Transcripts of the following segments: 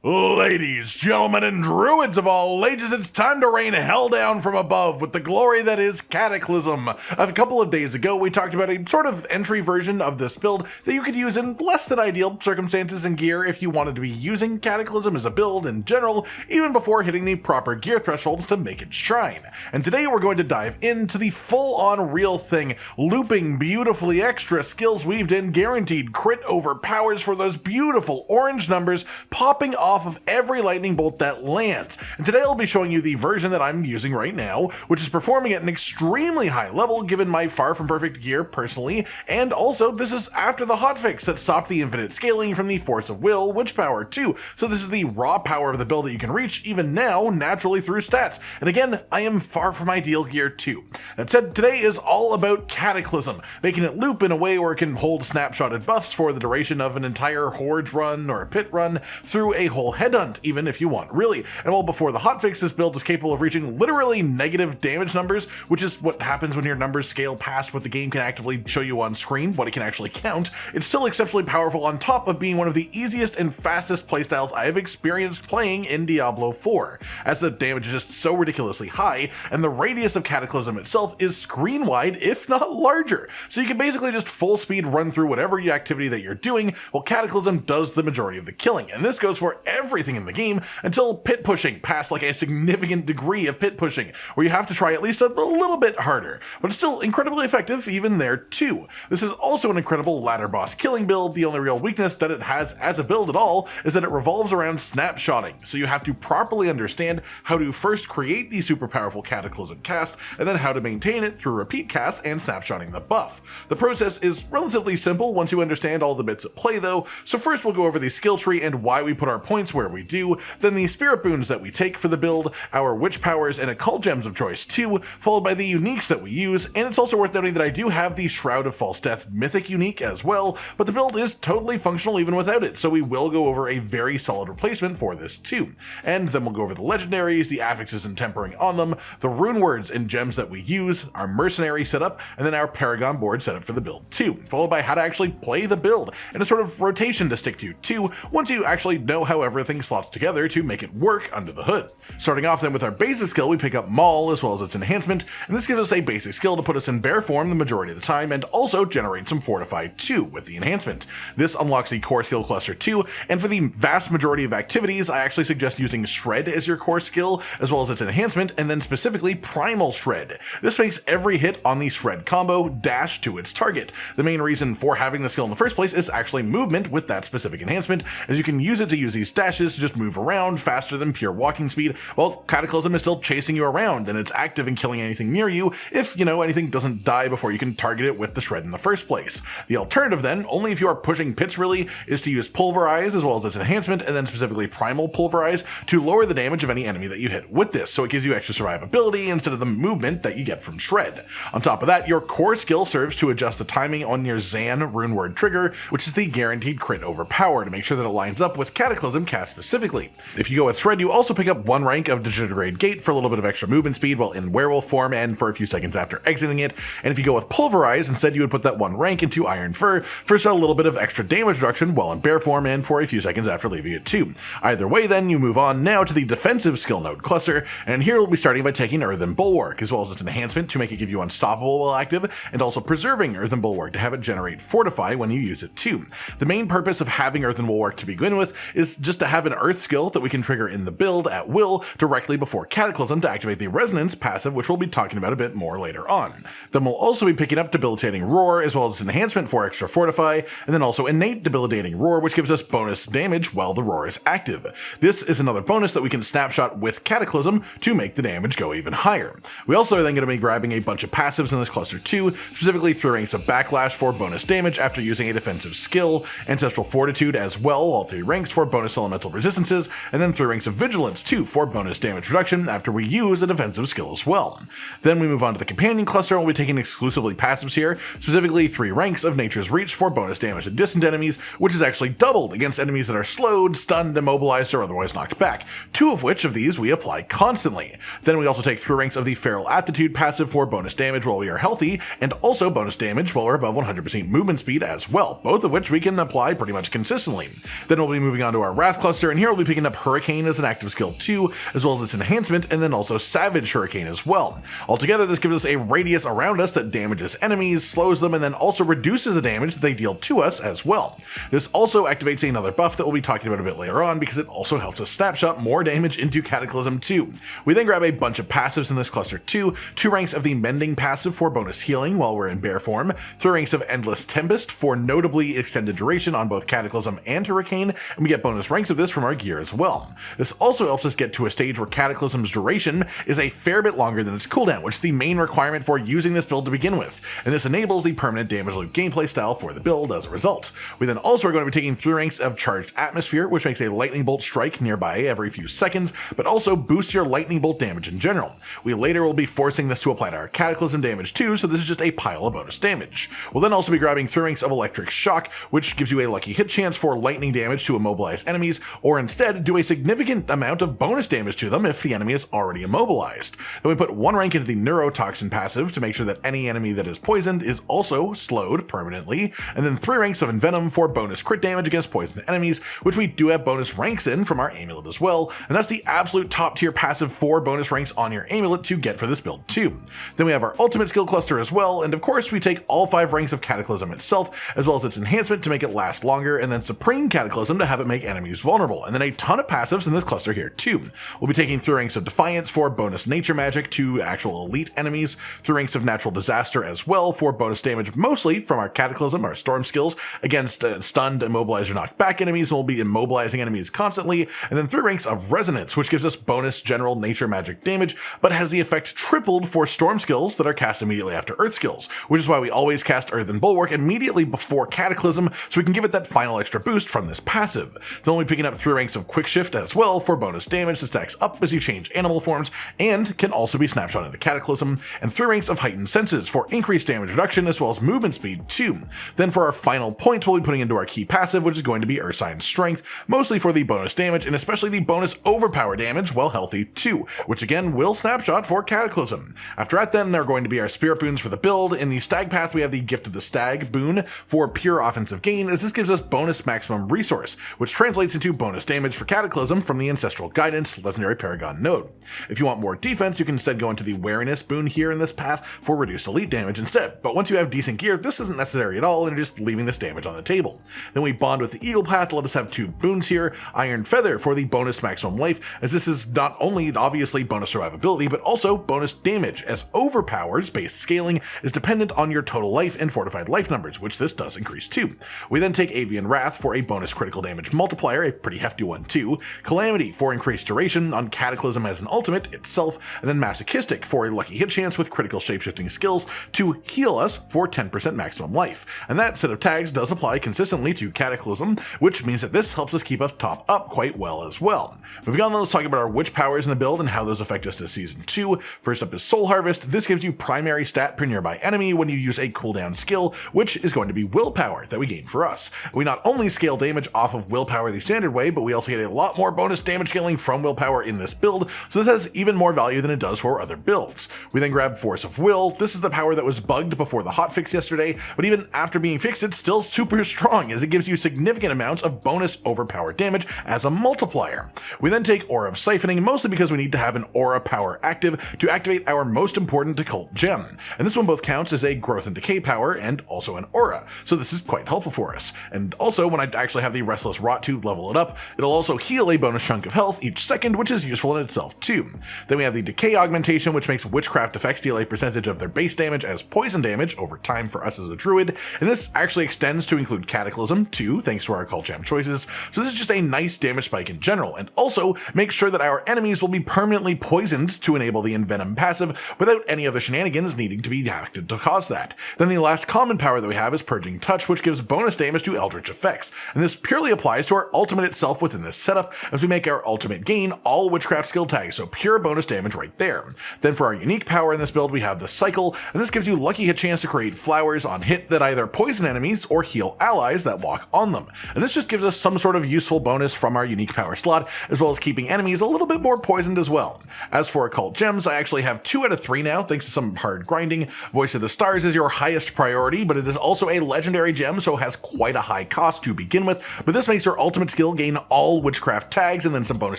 Ladies, gentlemen, and druids of all ages, it's time to rain hell down from above with the glory that is Cataclysm. A couple of days ago, we talked about a sort of entry version of this build that you could use in less than ideal circumstances and gear if you wanted to be using Cataclysm as a build in general, even before hitting the proper gear thresholds to make it shine. And today we're going to dive into the full-on real thing, looping beautifully extra skills weaved in, guaranteed crit over powers for those beautiful orange numbers popping off of every lightning bolt that lands. And today I'll be showing you the version that I'm using right now, which is performing at an extremely high level given my far from perfect gear personally, and also this is after the hotfix that stopped the infinite scaling from the Force of Will Witch Power too. So this is the raw power of the build that you can reach even now naturally through stats. And again, I am far from ideal gear too. That said, today is all about Cataclysm, making it loop in a way where it can hold snapshotted buffs for the duration of an entire Horde run or a pit run through a whole headhunt, even if you want, really. And well, before the hotfix, this build was capable of reaching literally negative damage numbers, which is what happens when your numbers scale past what the game can actively show you on screen, what it can actually count. It's still exceptionally powerful on top of being one of the easiest and fastest playstyles I have experienced playing in Diablo 4, as the damage is just so ridiculously high, and the radius of Cataclysm itself is screen-wide, if not larger. So you can basically just full speed run through whatever activity that you're doing, while Cataclysm does the majority of the killing. And this goes for everything in the game until pit pushing, past like a significant degree of pit pushing, where you have to try at least a little bit harder, but it's still incredibly effective even there too. This is also an incredible ladder boss killing build. The only real weakness that it has as a build at all is that it revolves around snapshotting, so you have to properly understand how to first create the super powerful Cataclysm cast, and then how to maintain it through repeat casts and snapshotting the buff. The process is relatively simple once you understand all the bits at play though, so first we'll go over the skill tree and why we put our points where we do, then the spirit boons that we take for the build, our witch powers and occult gems of choice too, followed by the uniques that we use, and it's also worth noting that I do have the Shroud of False Death mythic unique as well, but the build is totally functional even without it, so we will go over a very solid replacement for this too. And then we'll go over the legendaries, the affixes and tempering on them, the runewords and gems that we use, our mercenary setup, and then our Paragon board setup for the build too, followed by how to actually play the build, and a sort of rotation to stick to too, once you actually know how everything slots together to make it work under the hood. Starting off then with our basic skill, we pick up Maul as well as its enhancement, and this gives us a basic skill to put us in bear form the majority of the time, and also generate some fortified too with the enhancement. This unlocks the core skill cluster too, and for the vast majority of activities, I actually suggest using Shred as your core skill, as well as its enhancement, and then specifically Primal Shred. This makes every hit on the Shred combo dash to its target. The main reason for having the skill in the first place is actually movement with that specific enhancement, as you can use it to use these dashes to just move around faster than pure walking speed, while Cataclysm is still chasing you around, and it's active in killing anything near you if, anything doesn't die before you can target it with the Shred in the first place. The alternative then, only if you are pushing pits really, is to use Pulverize as well as its enhancement, and then specifically Primal Pulverize to lower the damage of any enemy that you hit with this, so it gives you extra survivability instead of the movement that you get from Shred. On top of that, your core skill serves to adjust the timing on your Zan runeword trigger, which is the guaranteed crit over power, to make sure that it lines up with Cataclysm cast specifically. If you go with Shred, you also pick up 1 rank of Digigrade Gate for a little bit of extra movement speed while in werewolf form and for a few seconds after exiting it, and if you go with Pulverize, instead you would put that 1 rank into Iron Fur for a little bit of extra damage reduction while in bear form and for a few seconds after leaving it too. Either way then, you move on now to the defensive skill node cluster, and here we'll be starting by taking Earthen Bulwark, as well as its enhancement to make it give you Unstoppable while active, and also preserving Earthen Bulwark to have it generate Fortify when you use it too. The main purpose of having Earthen Bulwark to begin with is just to have an Earth skill that we can trigger in the build at will directly before Cataclysm to activate the Resonance passive, which we'll be talking about a bit more later on. Then we'll also be picking up Debilitating Roar as well as enhancement for extra Fortify, and then also Innate Debilitating Roar, which gives us bonus damage while the roar is active. This is another bonus that we can snapshot with Cataclysm to make the damage go even higher. We also are then going to be grabbing a bunch of passives in this cluster too, specifically 3 ranks of Backlash for bonus damage after using a defensive skill, Ancestral Fortitude as well, all 3 ranks for bonus elemental resistances, and then 3 ranks of Vigilance too for bonus damage reduction after we use a defensive skill as well. Then we move on to the Companion cluster, and we'll be taking exclusively passives here, specifically 3 ranks of Nature's Reach for bonus damage to distant enemies, which is actually doubled against enemies that are slowed, stunned, immobilized, or otherwise knocked back, 2 of which of these we apply constantly. Then we also take 3 ranks of the Feral Aptitude passive for bonus damage while we are healthy, and also bonus damage while we're above 100% movement speed as well, both of which we can apply pretty much consistently. Then we'll be moving on to our Wrath cluster, and here we'll be picking up Hurricane as an active skill too, as well as its enhancement, and then also Savage Hurricane as well. Altogether, this gives us a radius around us that damages enemies, slows them, and then also reduces the damage that they deal to us as well. This also activates another buff that we'll be talking about a bit later on, because it also helps us snapshot more damage into Cataclysm 2. We then grab a bunch of passives in this cluster too, 2 ranks of the Mending passive for bonus healing while we're in bear form, 3 ranks of Endless Tempest for notably extended duration on both Cataclysm and Hurricane, and we get bonus ranks of this from our gear as well. This also helps us get to a stage where Cataclysm's duration is a fair bit longer than its cooldown, which is the main requirement for using this build to begin with, and this enables the permanent damage loop gameplay style for the build as a result. We then also are going to be taking 3 ranks of Charged Atmosphere, which makes a lightning bolt strike nearby every few seconds, but also boosts your lightning bolt damage in general. We later will be forcing this to apply to our Cataclysm damage too, so this is just a pile of bonus damage. We'll then also be grabbing 3 ranks of Electric Shock, which gives you a lucky hit chance for lightning damage to immobilize enemies, or instead do a significant amount of bonus damage to them if the enemy is already immobilized. Then we put 1 rank into the Neurotoxin passive to make sure that any enemy that is poisoned is also slowed permanently, and then 3 ranks of Envenom for bonus crit damage against poisoned enemies, which we do have bonus ranks in from our amulet as well, and that's the absolute top tier passive for bonus ranks on your amulet to get for this build too. Then we have our ultimate skill cluster as well, and of course we take all 5 ranks of Cataclysm itself, as well as its enhancement to make it last longer, and then Supreme Cataclysm to have it make enemies vulnerable, and then a ton of passives in this cluster here too. We'll be taking 3 ranks of Defiance for bonus nature magic to actual elite enemies, 3 ranks of Natural Disaster as well for bonus damage mostly from our Cataclysm, our storm skills, against stunned, immobilized, or knocked back enemies, and we'll be immobilizing enemies constantly, and then 3 ranks of Resonance, which gives us bonus general nature magic damage, but has the effect tripled for storm skills that are cast immediately after earth skills, which is why we always cast Earth and Bulwark immediately before Cataclysm, so we can give it that final extra boost from this passive. Then we'll be picking up 3 ranks of Quick Shift as well for bonus damage that stacks up as you change animal forms, and can also be snapshot into Cataclysm, and 3 ranks of Heightened Senses for increased damage reduction as well as movement speed too. Then for our final point, we'll be putting into our key passive, which is going to be Ursine's Strength, mostly for the bonus damage, and especially the bonus overpower damage while healthy too, which again will snapshot for Cataclysm. After that then, there are going to be our Spirit Boons for the build. In the Stag path, we have the Gift of the Stag boon for pure offensive gain, as this gives us bonus maximum resource, which translates into bonus damage for Cataclysm from the Ancestral Guidance legendary Paragon node. If you want more defense, you can instead go into the Wariness boon here in this path for reduced elite damage instead, but once you have decent gear, this isn't necessary at all, and you're just leaving this damage on the table. Then we bond with the Eagle path to let us have 2 boons here, Iron Feather for the bonus maximum life, as this is not only obviously bonus survivability, but also bonus damage, as Overpower's base scaling is dependent on your total life and fortified life numbers, which this does increase too. We then take Avian Wrath for a bonus critical damage multiplier, a pretty hefty one too, Calamity for increased duration on Cataclysm as an ultimate itself, and then Masochistic for a lucky hit chance with critical shapeshifting skills to heal us for 10% maximum life. And that set of tags does apply consistently to Cataclysm, which means that this helps us keep us top up quite well as well. Moving on, let's talk about our witch powers in the build and how those affect us this season 2. First up is Soul Harvest. This gives you primary stat per nearby enemy when you use a cooldown skill, which is going to be willpower that we gain for us. We not only scale damage off of willpower the standard way, but we also get a lot more bonus damage scaling from willpower in this build, so this has even more value than it does for other builds. We then grab Force of Will. This is the power that was bugged before the hotfix yesterday, but even after being fixed, it's still super strong, as it gives you significant amounts of bonus overpower damage as a multiplier. We then take Aura of Siphoning, mostly because we need to have an aura power active to activate our most important Occult Gem, and this one both counts as a growth and decay power and also an aura, so this is quite helpful for us. And also, when I actually have the Restless Rot to level it up, it'll also heal a bonus chunk of health each second, which is useful in itself too. Then we have the Decay Augmentation, which makes witchcraft effects deal a percentage of their base damage as poison damage over time for us as a druid, and this actually extends to include Cataclysm too, thanks to our Occult Gem choices, so this is just a nice damage spike in general, and also makes sure that our enemies will be permanently poisoned to enable the Envenom passive without any other shenanigans needing to be acted to cause that. Then the last common power that we have is Purging Touch, which gives bonus damage to Eldritch effects, and this purely applies to our ultimate itself within this setup, as we make our ultimate gain all witchcraft skill tags, so pure bonus damage right there. Then for our unique power in this build, we have the Cycle, and this gives you lucky hit chance to create flowers on hit that either poison enemies or heal allies that walk on them, and this just gives us some sort of useful bonus from our unique power slot, as well as keeping enemies a little bit more poisoned as well. As for Occult Gems, I actually have 2 out of 3 now, thanks to some hard grinding. Voice of the Stars is your highest priority, but it is also a legendary gem, so it has quite a high cost to begin with, but this makes your ultimate skill skill, gain all witchcraft tags and then some bonus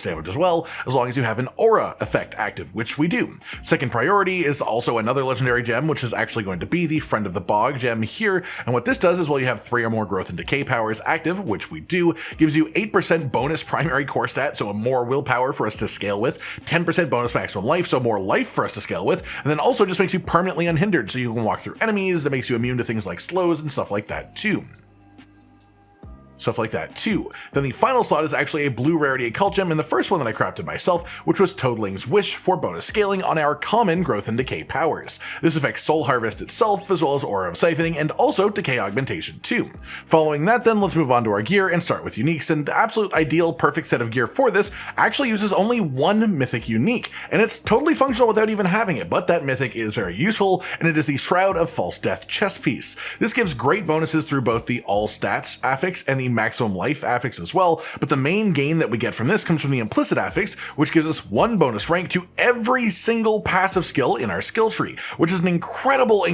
damage as well, as long as you have an aura effect active, which we do. Second priority is also another legendary gem, which is actually going to be the Friend of the Bog gem here, and what this does is while you have 3 or more growth and decay powers active, which we do, gives you 8% bonus primary core stat, so more willpower for us to scale with, 10% bonus maximum life, so more life for us to scale with, and then also just makes you permanently unhindered, so you can walk through enemies, that makes you immune to things like slows and stuff like that too. Then the final slot is actually a blue rarity occult gem, and the first one that I crafted myself, which was Toadling's Wish for bonus scaling on our common growth and decay powers. This affects Soul Harvest itself, as well as Aura of Siphoning, and also decay augmentation too. Following that then, let's move on to our gear and start with uniques, and the absolute ideal perfect set of gear for this actually uses only one mythic unique, and it's totally functional without even having it, but that mythic is very useful, and it is the Shroud of False Death chest piece. This gives great bonuses through both the all stats affix and the maximum life affix as well, but the main gain that we get from this comes from the implicit affix, which gives us 1 bonus rank to every single passive skill in our skill tree, which is an incredible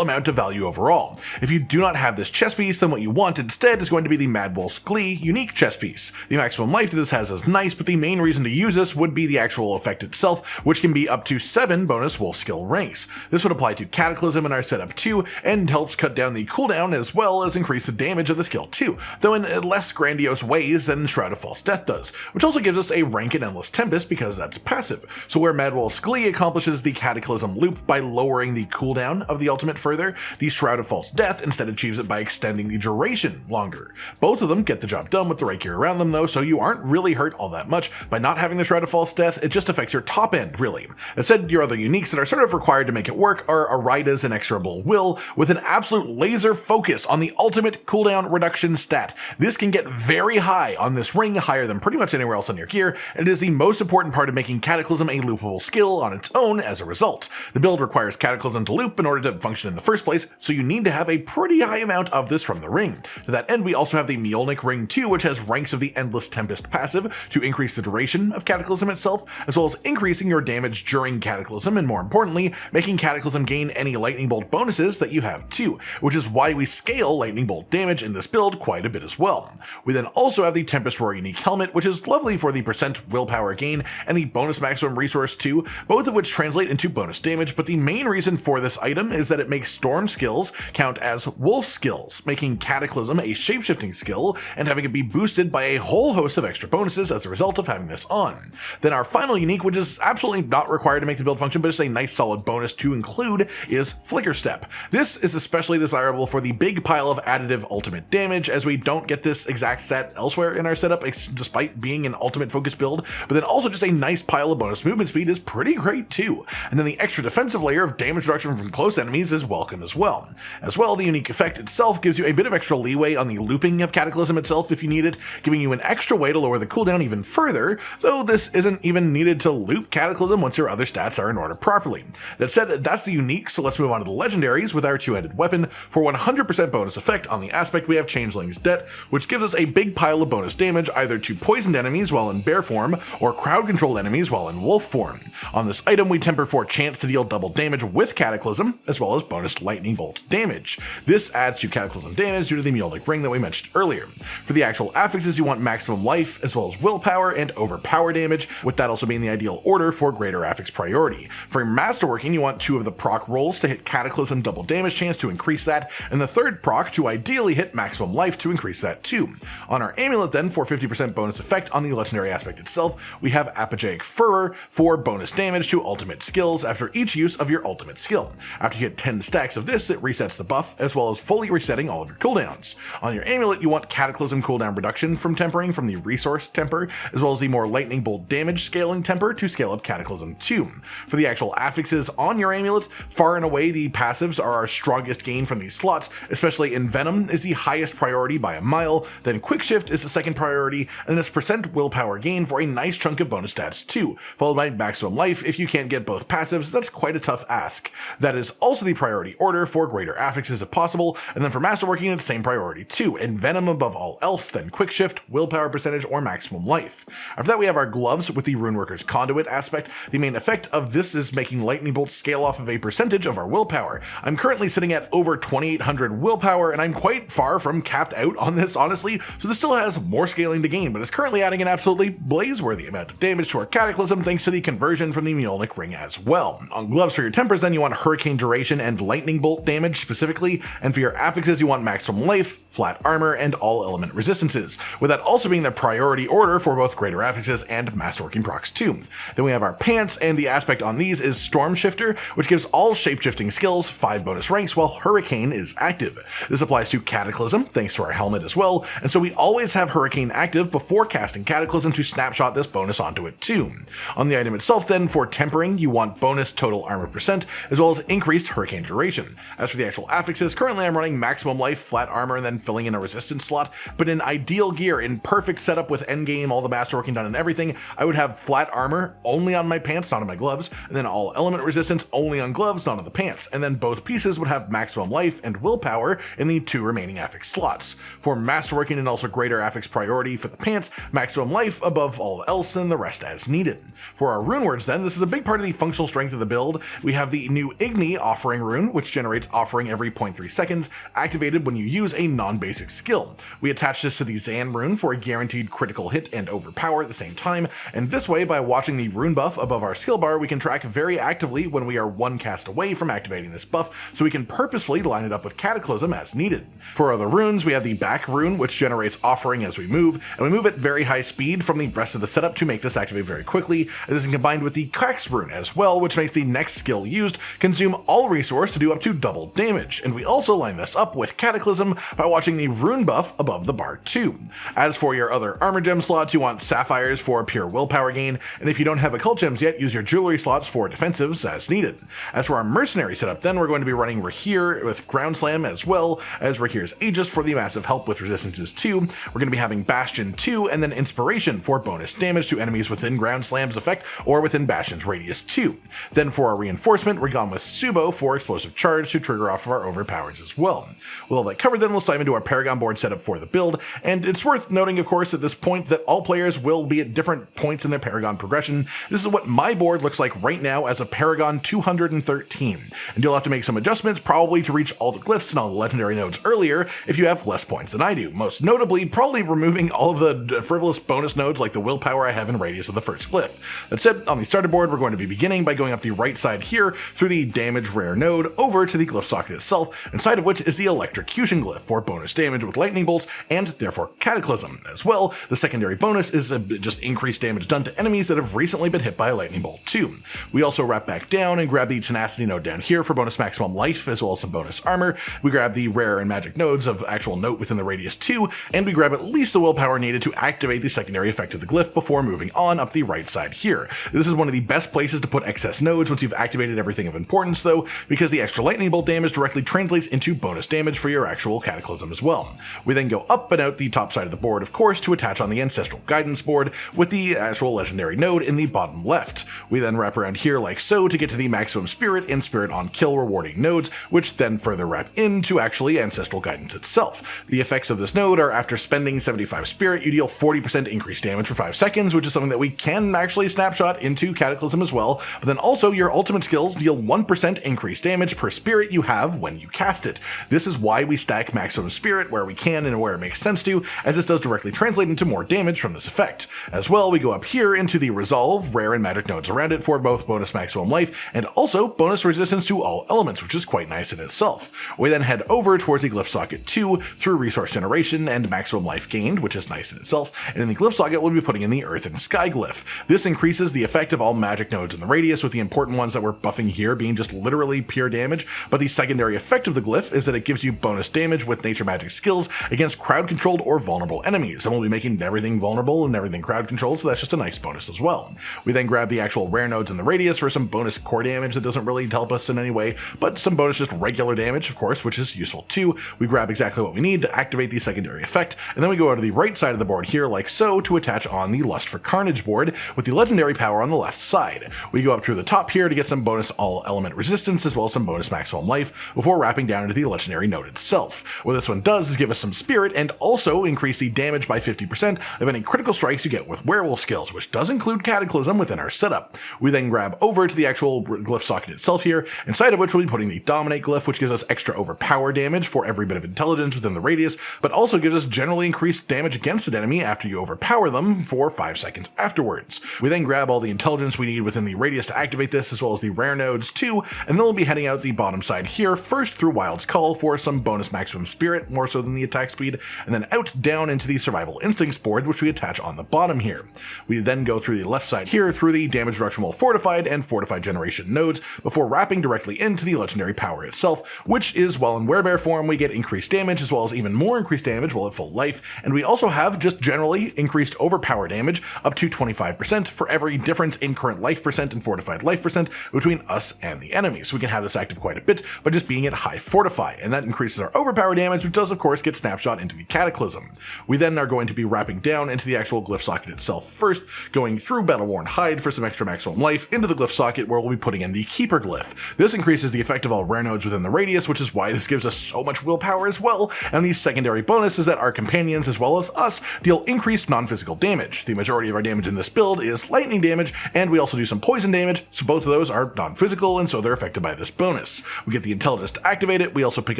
amount of value overall. If you do not have this chest piece, then what you want instead is going to be the Mad Wolf's Glee unique chest piece. The maximum life that this has is nice, but the main reason to use this would be the actual effect itself, which can be up to 7 bonus wolf skill ranks. This would apply to Cataclysm in our setup too, and helps cut down the cooldown as well as increase the damage of the skill too, though in less grandiose ways than Shroud of False Death does, which also gives us a rank in Endless Tempest because that's passive. So where Mad Wolf's Glee accomplishes the Cataclysm loop by lowering the cooldown of the ultimate further, the Shroud of False Death instead achieves it by extending the duration longer. Both of them get the job done with the right gear around them though, so you aren't really hurt all that much by not having the Shroud of False Death. It just affects your top end really. That said, your other uniques that are sort of required to make it work are Arida's Inexorable Will with an absolute laser focus on the ultimate cooldown reduction stat. This can get very high on this ring, higher than pretty much anywhere else on your gear, and it is the most important part of making Cataclysm a loopable skill on its own as a result. The build requires Cataclysm to loop in order to function in the first place, so you need to have a pretty high amount of this from the ring. To that end, we also have the mjolnic ring too, which has ranks of the Endless Tempest passive to increase the duration of Cataclysm itself, as well as increasing your damage during Cataclysm, and more importantly, making Cataclysm gain any lightning bolt bonuses that you have too, which is why we scale lightning bolt damage in this build quite a bit as well. We then also have the Tempest Roar unique helmet, which is lovely for the % willpower gain and the bonus maximum resource too, both of which translate into bonus damage, but the main reason for this item is that it makes storm skills count as wolf skills, making Cataclysm a shapeshifting skill and having it be boosted by a whole host of extra bonuses as a result of having this on. Then our final unique, which is absolutely not required to make the build function, but just a nice solid bonus to include, is Flicker Step. This is especially desirable for the big pile of additive ultimate damage, as we don't get this exact stat elsewhere in our setup, despite being an ultimate focus build, but then also just a nice pile of bonus movement speed is pretty great too. And then the extra defensive layer of damage reduction from close enemies is welcome as well. The unique effect itself gives you a bit of extra leeway on the looping of Cataclysm itself if you need it, giving you an extra way to lower the cooldown even further, though this isn't even needed to loop Cataclysm once your other stats are in order properly. That said, that's the unique, so let's move on to the legendaries with our two-handed weapon. For 100% bonus effect on the aspect, we have Changeling's Debt, which gives us a big pile of bonus damage either to poisoned enemies while in bear form or crowd-controlled enemies while in wolf form. On this item, we temper for chance to deal double damage with Cataclysm, as well as bonus lightning bolt damage. This adds to Cataclysm damage due to the mjolnic ring that we mentioned earlier. For the actual affixes, you want maximum life, as well as willpower and overpower damage, with that also being the ideal order for greater affix priority. For masterworking, you want 2 of the proc rolls to hit Cataclysm double damage chance to increase that, and the third proc to ideally hit maximum life to increase that too. On our amulet then, for 50% bonus effect on the legendary aspect itself, we have Apogeic Furor for bonus damage to ultimate skills after each use of your ultimate skill. After you hit 10 stacks of this, it resets the buff, as well as fully resetting all of your cooldowns. On your amulet, you want Cataclysm cooldown reduction from tempering from the resource temper, as well as the more lightning bolt damage scaling temper to scale up Cataclysm too. For the actual affixes on your amulet, far and away the passives are our strongest gain from these slots, especially Envenom is the highest priority by a mile, then Quick Shift is the second priority, and this % willpower gain for a nice chunk of bonus stats too, followed by maximum life. If you can't get both passives, that's quite a tough ask. That is also the priority order for greater affixes if possible, and then for masterworking it's same priority too, Envenom above all else, then Quick Shift, willpower percentage, or maximum life. After that we have our gloves with the Runeworker's Conduit aspect. The main effect of this is making lightning bolts scale off of a percentage of our willpower. I'm currently sitting at over 2800 willpower, and I'm quite far from capped out on this, honestly, so this still has more scaling to gain, but it's currently adding an absolutely blazeworthy amount of damage to our Cataclysm thanks to the conversion from the mjolnic ring as well. On gloves for your tempers then, you want hurricane duration and lightning bolt damage specifically, and for your affixes you want maximum life, flat armor, and all element resistances, with that also being the priority order for both greater affixes and masterworking procs too. Then we have our pants, and the aspect on these is Storm Shifter, which gives all shapeshifting skills 5 bonus ranks while Hurricane is active. This applies to Cataclysm thanks to our helmet as well, and so we always have Hurricane active before casting Cataclysm to snapshot this bonus onto it too. On the item itself then, for Tempering, you want bonus total armor percent as well as increased Hurricane duration. As for the actual affixes, currently I'm running maximum life, flat armor, and then filling in a resistance slot, but in ideal gear, in perfect setup with endgame, all the masterworking done and everything, I would have flat armor only on my pants, not on my gloves, and then all element resistance only on gloves, not on the pants, and then both pieces would have maximum life and willpower in the 2 remaining affix slots. For masterworking and also greater affix priority for the pants, maximum life above all else and the rest as needed. For our runewords then, this is a big part of the functional strength of the build. We have the new Igni offering rune, which generates offering every 0.3 seconds, activated when you use a non-basic skill. We attach this to the Zan rune for a guaranteed critical hit and overpower at the same time, and this way, by watching the rune buff above our skill bar, we can track very actively when we are 1 cast away from activating this buff, so we can purposefully line it up with Cataclysm as needed. For other runes, we have the back rune, which generates offering as we move, and we move at very high speed from the rest of the setup to make this activate very quickly. This is combined with the Cax rune as well, which makes the next skill used consume all resource to do up to double damage, and we also line this up with Cataclysm by watching the rune buff above the bar too. As for your other armor gem slots, you want sapphires for pure willpower gain, and if you don't have occult gems yet, use your jewelry slots for defensives as needed. As for our mercenary setup then, we're going to be running Rahir with ground slam as well as Rahir's Aegis for the massive help with resistances too. We're going to be having Bastion 2 and then Inspiration for bonus damage to enemies within ground slam's effect or within Bastion's radius too. Then for our reinforcement, we're gone with Subo for explosive charge to trigger off of our overpowers as well. With all that covered then, let's dive into our Paragon board setup for the build, and it's worth noting of course at this point that all players will be at different points in their Paragon progression. This is what my board looks like right now as a Paragon 213, and you'll have to make some adjustments probably to reach all the glyphs and all the legendary nodes earlier if you have less points than I do, most notably probably removing all of the frivolous bonus nodes like the willpower I have in radius of the first glyph. That said, on the starter board we're going to be beginning by going up the right side here through the damage rare node over to the glyph socket itself, inside of which is the electrocution glyph for bonus damage with lightning bolts and therefore Cataclysm. As well, the secondary bonus is just increased damage done to enemies that have recently been hit by a lightning bolt too. We also wrap back down and grab the tenacity node down here for bonus maximum life as well as some bonus armor. We grab the rare and magic nodes of actual note within the radius too, and we grab at least the willpower needed to activate the secondary effect of the glyph before moving on up the right side here. This is one of the best places to put excess nodes once you've activated everything of importance though, because the extra lightning bolt damage directly translates into bonus damage for your actual Cataclysm as well. We then go up and out the top side of the board of course to attach on the Ancestral Guidance board with the actual legendary node in the bottom left. We then wrap around here like so to get to the maximum spirit and spirit on kill rewarding nodes, which then further wrap into actually Ancestral Guidance itself. The effects of this node are after spending 75 spirit, you deal 40% increased damage for 5 seconds, which is something that we can actually snapshot into Cataclysm as well, but then also your ultimate skills deal 1% increased damage per spirit you have when you cast it. This is why we stack maximum spirit where we can and where it makes sense to, as this does directly translate into more damage from this effect. As well, we go up here into the Resolve, rare and magic nodes around it for both bonus maximum life and also bonus resistance to all elements, which is quite nice in itself. We then head over towards the Glyph Socket 2 through resource generation and maximum life gained, which is nice in itself, and in the Glyph Socket we'll be putting in the Earth and Sky Glyph. This increases the effect of all magic nodes in the radius, with the important ones that we're buffing here being just literally pure damage, but the secondary effect of the glyph is that it gives you bonus damage with nature magic skills against crowd controlled or vulnerable enemies, and we'll be making everything vulnerable and everything crowd controlled, so that's just a nice bonus as well. We then grab the actual rare nodes in the radius for some bonus core damage that doesn't really help us in any way, but some bonus just regular damage of course, which is useful too. We grab exactly what we need to activate the secondary effect, and then we go out to the right side of the board here like so to attach on the Lust for Carnage board with the legendary power on the left side. We go up through the top here to get some bonus all element resistance as well as some bonus maximum life before wrapping down into the legendary node itself. What this one does is give us some spirit and also increase the damage by 50% of any critical strikes you get with werewolf skills, which does include Cataclysm within our setup. We then grab over to the actual glyph socket itself here, inside of which we'll be putting the Dominate glyph, which gives us extra overpower damage for every bit of intelligence within the radius but also gives us generally increased damage against an enemy after you overpower them for 5 seconds afterwards. We then grab all the intelligence we need within the radius to activate this, as well as the rare nodes too, and then we'll be heading out the bottom side here, first through Wild's Call for some bonus maximum spirit, more so than the attack speed, and then out down into the survival instincts board, which we attach on the bottom here. We then go through the left side here through the damage reduction while fortified and fortified generation nodes, before wrapping directly into the legendary power itself, which is, while in werebear form, we get increased damage as well as even more increased damage while at full life, and we also have just generally increased overpower damage up to 25% for every difference in current life percent and fortified life percent between us and the enemy. So we can have this active quite a bit by just being at high fortify, and that increases our overpower damage, which does of course get snapshot into the Cataclysm. We then are going to be wrapping down into the actual glyph socket itself first, going through Battle-Worn Hide for some extra maximum life into the glyph socket, where we'll be putting in the Keeper glyph. This increases the effect of all rare nodes within the radius, which is why this gives us so much willpower as well, and the secondary bonus is that our companions as well as us deal increased non-physical damage. The majority of our damage in this build is lightning damage, and we also do some poison damage, so both of those are non-physical and so they're affected by this bonus. We get the intelligence to activate it. We also pick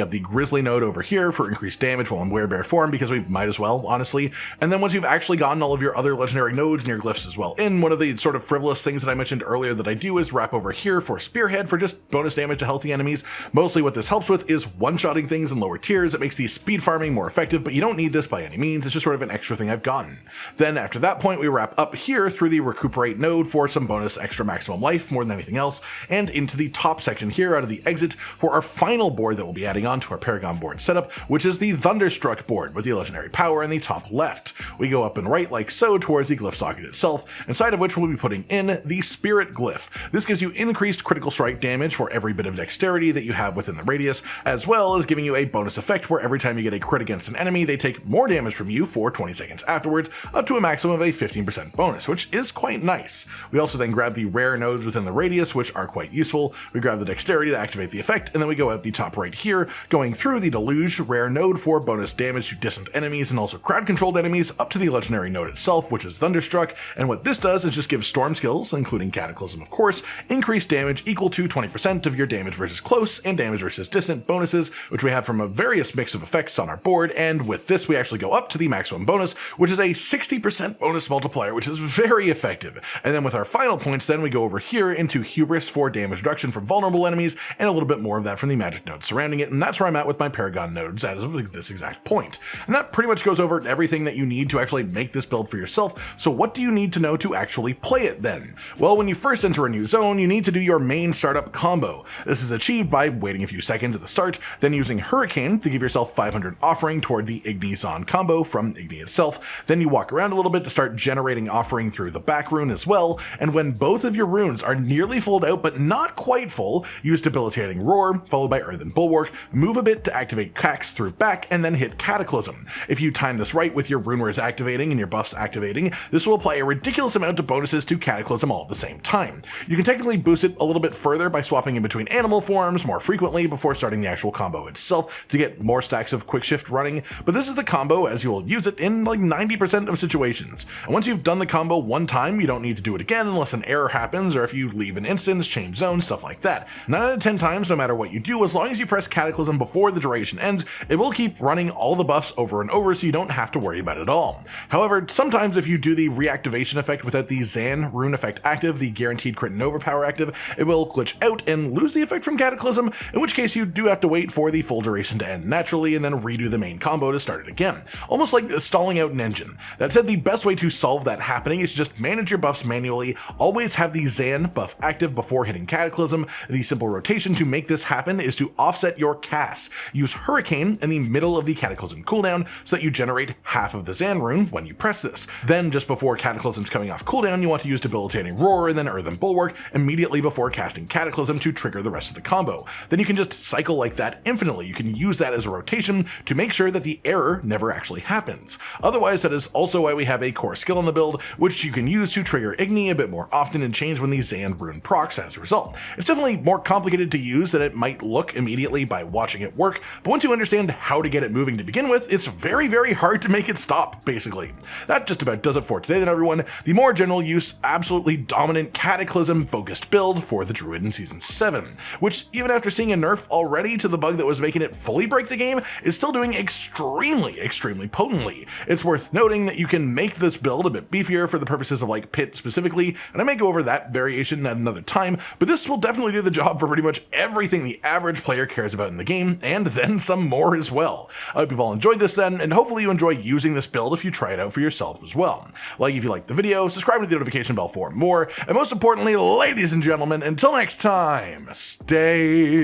up the Grizzly node over here for increased damage while in werebear form, because we might as well, honestly. And then once you've actually gotten all of your other legendary nodes and your glyphs as well in, one of the sort of frivolous things that I mentioned earlier that I do is wrap over here for Spearhead for just bonus damage to healthy enemies. Mostly what this helps with is one-shotting things in lower tiers. It makes the speed farming more effective, but you don't need this by any means. It's just sort of an extra thing I've gotten. Then after that point, we wrap up here through the Recuperate node for some bonus extra maximum life more than anything else, and into the top section here out of the exit for our final board that we'll be adding on to our Paragon board setup, which is the Thunderstruck board with the legendary power in the top left. We go up and right like so towards the glyph socket itself, inside of which we'll be putting in the Spirit glyph. This gives you increased critical strike damage for every bit of dexterity that you have within the radius, as well as giving you a bonus effect where every time you get a crit against an enemy, they take more damage from you for 20 seconds afterwards, up to a maximum of a 15% bonus, which is quite nice. We also then grab the rare nodes within the radius, which are quite useful. We grab the dexterity to activate the effect, and then we go out the top right here, going through the Deluge rare node for bonus damage to distant enemies and also crowd-controlled enemies up to the legendary node itself, which is Thunderstruck, and what this does is just give storm skills, including Cataclysm of course, increased damage equal to 20% of your damage versus close and damage versus distant bonuses, which we have from a various mix of effects on our board, and with this we actually go up to the maximum bonus, which is a 60% bonus multiplier, which is very effective. And then with our final points, then we go over here into Hubris for damage reduction from vulnerable enemies, and a little bit more of that from the magic nodes surrounding it, and that's where I'm at with my Paragon nodes as of this exact point. And that pretty much goes over everything that you need to actually make this build for yourself. So what do you need to know to actually play it then? Well, when you first enter a new zone, you need to do your main startup combo. This is achieved by waiting a few seconds at the start, then using Hurricane to give yourself 500 offering toward the Igni Zon combo from Igni itself. Then you walk around a little bit to start generating offering through the back rune as well, and when both of your runes are nearly full out but not quite full, use Debilitating Roar, followed by Earthen Bulwark, move a bit to activate Cax through back, and then hit Cataclysm. If you time this right with your Runewords activating and your buffs activating, this will apply a ridiculous amount of bonuses to Cataclysm all at the same time. You can technically boost it a little bit further by swapping in between animal forms more frequently before starting the actual combo itself to get more stacks of quick shift running, but this is the combo as you will use it in like 90% of situations. And once you've done the combo one time, you don't need to do it again unless an error happens or if you leave an instance, change zones, stuff like that. 9 out of 10 times, no matter what you do, as long as you press Cataclysm before the duration ends, it will keep running all the buffs over and over so you don't have to worry about it at all. However, sometimes if you do the reactivation effect without the Zan rune effect active, the guaranteed crit and overpower active, it will glitch out and lose the effect from Cataclysm, in which case you do have to wait for the full duration to end naturally and then redo the main combo to start it again. Almost like stalling out an engine. That said, the best way to solve that happening is to just manage your buffs manually, always have the Zan buff active before hitting Cataclysm. The simple rotation to make this happen is to offset your casts. Use Hurricane in the middle of the Cataclysm cooldown so that you generate half of the Zan rune when you press this. Then just before Cataclysm's coming off cooldown, you want to use Debilitating Roar and then Earthen Bulwark immediately before casting Cataclysm to trigger the rest of the combo. Then you can just cycle like that infinitely. You can use that as a rotation to make sure that the error never actually happens. Otherwise, that is also why we have a core skill in the build, which you can use to trigger Igni a bit more often and change when the Zan rune procs as a result. It's definitely more complicated to use than it might look immediately by watching it work, but once you understand how to get it moving to begin with, it's very, very hard to make it stop, basically. That just about does it for today then, everyone. The more general use, absolutely dominant Cataclysm-focused build for the Druid in Season 7, which, even after seeing a nerf already to the bug that was making it fully break the game, is still doing scaling extremely potently. It's worth noting that you can make this build a bit beefier for the purposes of like pit specifically, and I may go over that variation at another time, but this will definitely do the job for pretty much everything the average player cares about in the game, and then some more as well. I hope you've all enjoyed this then, and hopefully you enjoy using this build if you try it out for yourself as well. Like if you liked the video, subscribe to the notification bell for more, and most importantly, ladies and gentlemen, until next time, stay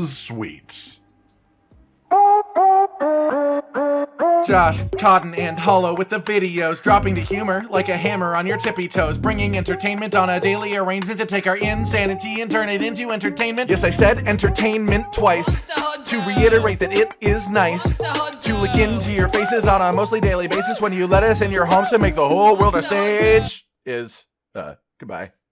sweet. Josh, Cotton, and Hollow with the videos, dropping the humor like a hammer on your tippy toes, bringing entertainment on a daily arrangement to take our insanity and turn it into entertainment. Yes, I said entertainment twice, to reiterate that it is nice to look into your faces on a mostly daily basis when you let us in your homes to make the whole world a stage. Goodbye.